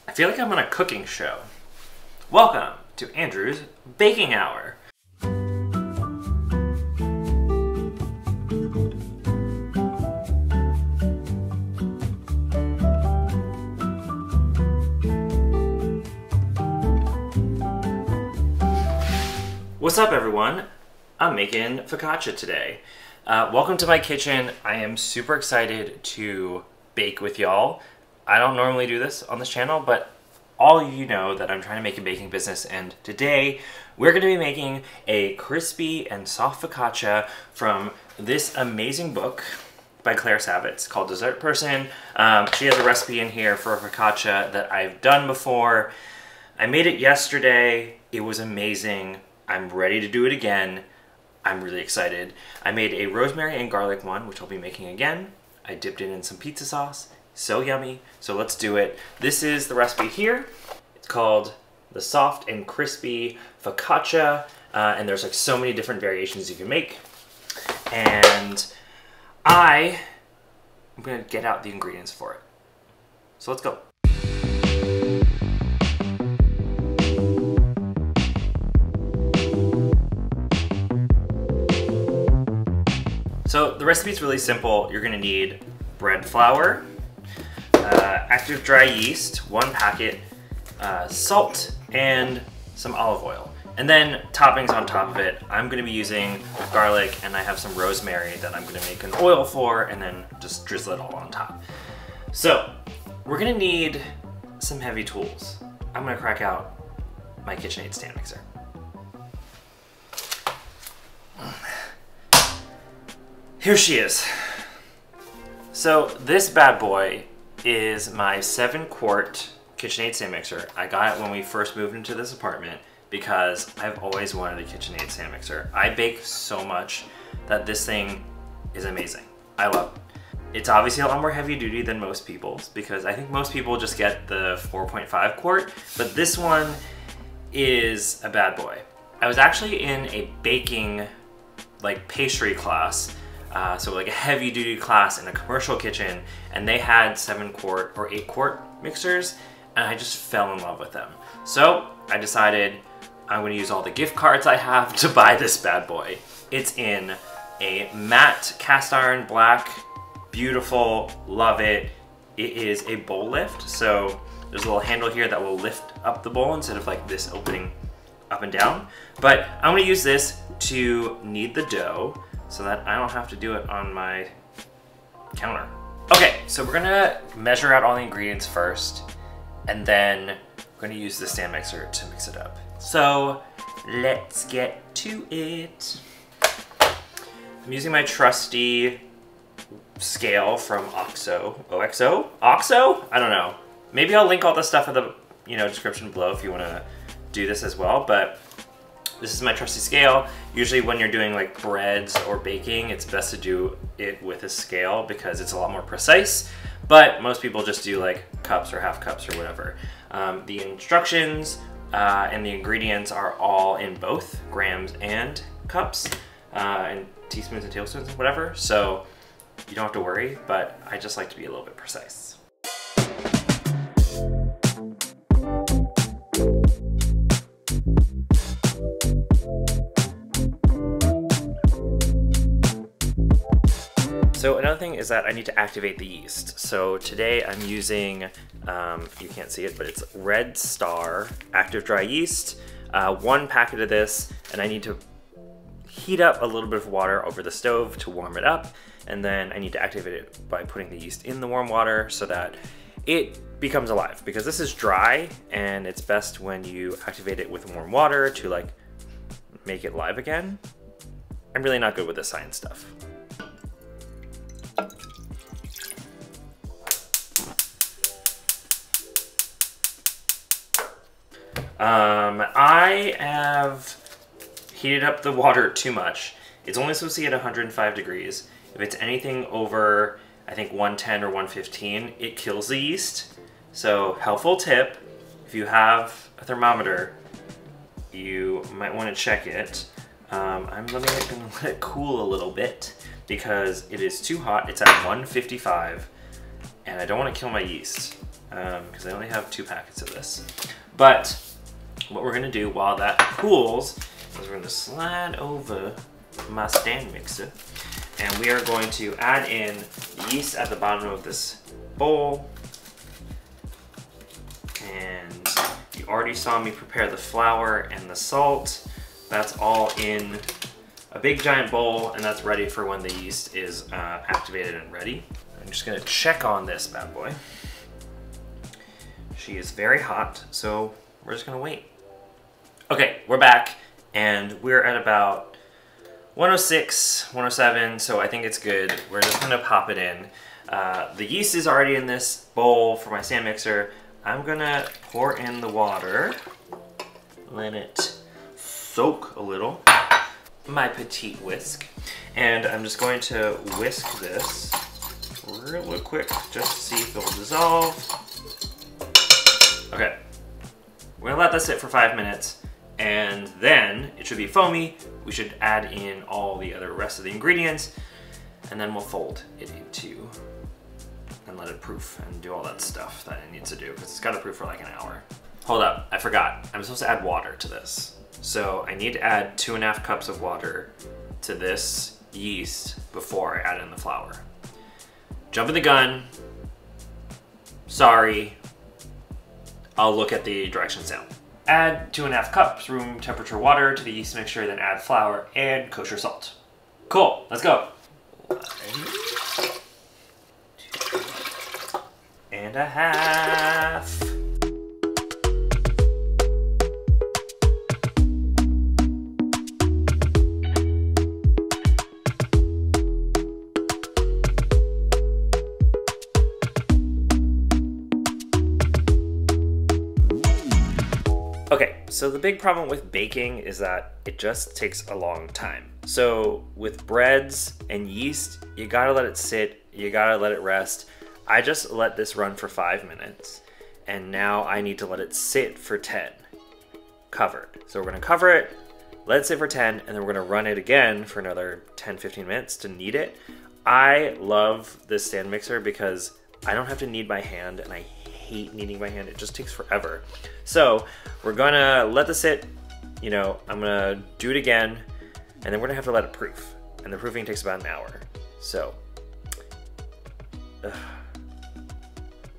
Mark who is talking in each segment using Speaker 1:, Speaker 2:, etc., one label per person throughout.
Speaker 1: I feel like I'm on a cooking show. Welcome to Andrew's Baking Hour. What's up, everyone? I'm making focaccia today. Welcome to my kitchen. I am super excited to bake with y'all. I don't normally do this on this channel, but all of you know that I'm trying to make a baking business, and today we're going to be making a crispy and soft focaccia from this amazing book by Claire Saffitz called Dessert Person. She has a recipe in here for a focaccia that I've done before. I made it yesterday. It was amazing. I'm ready to do it again. I'm really excited. I made a rosemary and garlic one, which I'll be making again. I dipped it in some pizza sauce. So yummy. So let's do it. This is the recipe here. It's called the soft and crispy focaccia. And there's like so many different variations you can make. And I'm gonna get out the ingredients for it. So let's go. So the recipe is really simple. You're gonna need bread flour, active dry yeast, 1 packet, salt, and some olive oil. And then toppings on top of it. I'm gonna be using garlic, and I have some rosemary that I'm gonna make an oil for, and then just drizzle it all on top. So we're gonna need some heavy tools. I'm gonna crack out my KitchenAid stand mixer. Here she is. So this bad boy is my 7-quart KitchenAid stand mixer. I got it when we first moved into this apartment because I've always wanted a KitchenAid stand mixer. I bake so much that this thing is amazing. I love it. It's obviously a lot more heavy duty than most people's because I think most people just get the 4.5 quart, but this one is a bad boy. I was actually in a baking, like pastry class, so like a heavy duty class in a commercial kitchen, and they had 7-quart or 8-quart mixers, and I just fell in love with them. So I decided I'm gonna use all the gift cards I have to buy this bad boy. It's in a matte cast iron black, beautiful, love it. It is a bowl lift, so there's a little handle here that will lift up the bowl instead of like this opening up and down. But I'm gonna use this to knead the dough so that I don't have to do it on my counter. Okay, so we're gonna measure out all the ingredients first, and then we're gonna use the stand mixer to mix it up. So let's get to it. I'm using my trusty scale from OXO. OXO? OXO? I don't know. Maybe I'll link all the stuff in the description below if you wanna do this as well, but this is my trusty scale. Usually when you're doing like breads or baking, it's best to do it with a scale because it's a lot more precise, but most people just do like cups or half cups or whatever. The instructions and the ingredients are all in both grams and cups, and teaspoons and tablespoons and whatever, so you don't have to worry, but I just like to be a little bit precise. So another thing is that I need to activate the yeast. So today I'm using, you can't see it, but it's Red Star active dry yeast, 1 packet of this, and I need to heat up a little bit of water over the stove to warm it up, and then I need to activate it by putting the yeast in the warm water so that it becomes alive, because this is dry and it's best when you activate it with warm water to like make it live again. I'm really not good with the science stuff. I have heated up the water too much. It's only supposed to be at 105 degrees. If it's anything over, I think 110 or 115, it kills the yeast. So helpful tip, if you have a thermometer, you might want to check it. I'm gonna let it cool a little bit because it is too hot. It's at 155 and and I don't want to kill my yeast because I only have 2 packets of this. But what we're gonna do while that cools is we're gonna slide over my stand mixer, and we are going to add in the yeast at the bottom of this bowl. And you already saw me prepare the flour and the salt. That's all in a big giant bowl, and that's ready for when the yeast is activated and ready. I'm just gonna check on this bad boy. She is very hot, so we're just gonna wait. Okay, we're back, and we're at about 106, 107, so I think it's good. We're just gonna pop it in. The yeast is already in this bowl for my stand mixer. I'm gonna pour in the water, let it soak a little, my petite whisk, and I'm just going to whisk this real quick just to see if it'll dissolve. Okay, we're gonna let this sit for 5 minutes, and then it should be foamy. We should add in all the other rest of the ingredients, and then we'll fold it into and let it proof and do all that stuff that it needs to do, because it's got to proof for like an hour. Hold up, I forgot. I'm supposed to add water to this. So I need to add 2.5 cups of water to this yeast before I add in the flour. Jumping the gun. Sorry. I'll look at the directions now. Add 2.5 cups room temperature water to the yeast mixture, then add flour and kosher salt. Cool, let's go. 1.5. Okay, so the big problem with baking is that it just takes a long time. So with breads and yeast, you gotta let it sit, you gotta let it rest. I just let this run for 5 minutes, and now I need to let it sit for 10, covered. So we're gonna cover it, let it sit for 10, and then we're gonna run it again for another 10-15 minutes to knead it. I love this stand mixer because I don't have to knead by hand, and I hate kneading by hand. It just takes forever. So we're gonna let this sit, you know, I'm gonna do it again, and then we're gonna have to let it proof. And the proofing takes about an hour. So,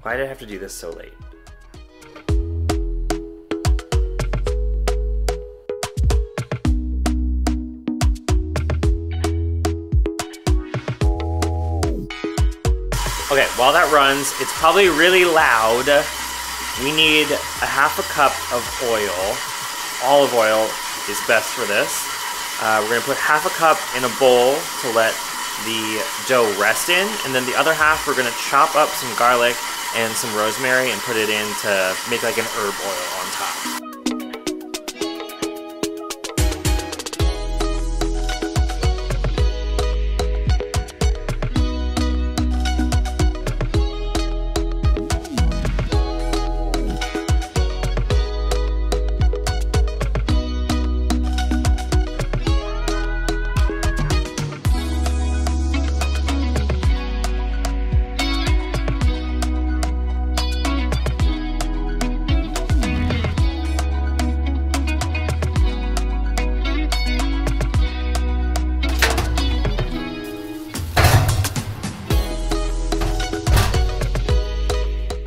Speaker 1: why did I have to do this so late? Okay, while that runs, it's probably really loud. We need 1/2 cup of oil. Olive oil is best for this. We're gonna put 1/2 cup in a bowl to let the dough rest in, and then the other half we're gonna chop up some garlic and some rosemary and put it in to make like an herb oil on top.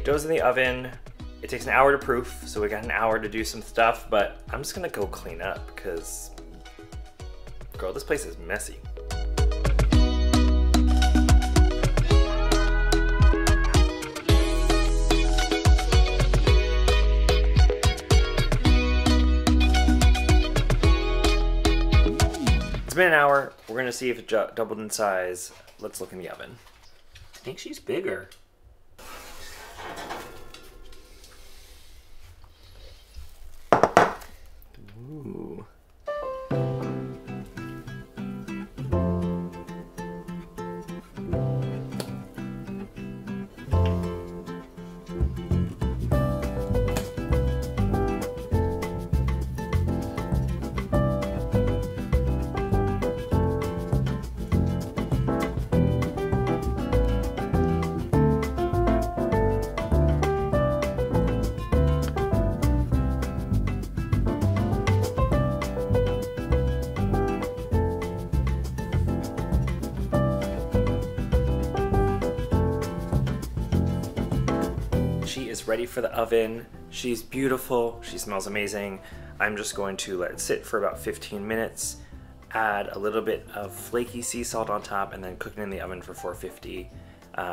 Speaker 1: Dough's in the oven. It takes an hour to proof, so we got an hour to do some stuff, but I'm just gonna go clean up because, girl, this place is messy. It's been an hour. We're gonna see if it doubled in size. Let's look in the oven. I think she's bigger. Ooh. is ready for the oven. She's beautiful, she smells amazing. I'm just going to let it sit for about 15 minutes, add a little bit of flaky sea salt on top, and then cook it in the oven for 450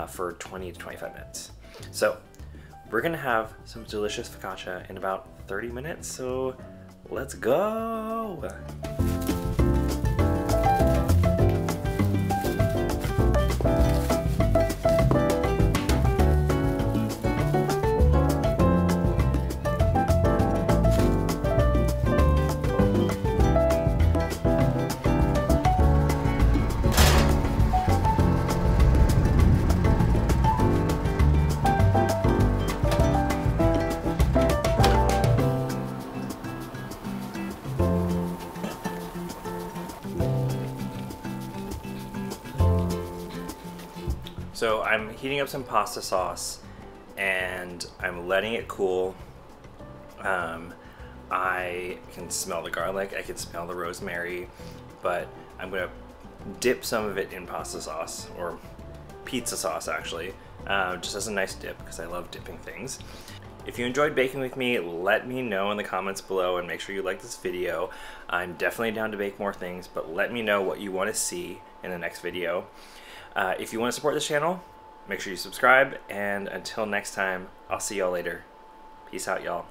Speaker 1: for 20 to 25 minutes. So we're gonna have some delicious focaccia in about 30 minutes, so let's go. So I'm heating up some pasta sauce and I'm letting it cool. I can smell the garlic, I can smell the rosemary, but I'm gonna dip some of it in pasta sauce, or pizza sauce actually, just as a nice dip because I love dipping things. If you enjoyed baking with me, let me know in the comments below and make sure you like this video. I'm definitely down to bake more things, but let me know what you want to see in the next video. If you want to support this channel, make sure you subscribe, and until next time, I'll see y'all later. Peace out, y'all.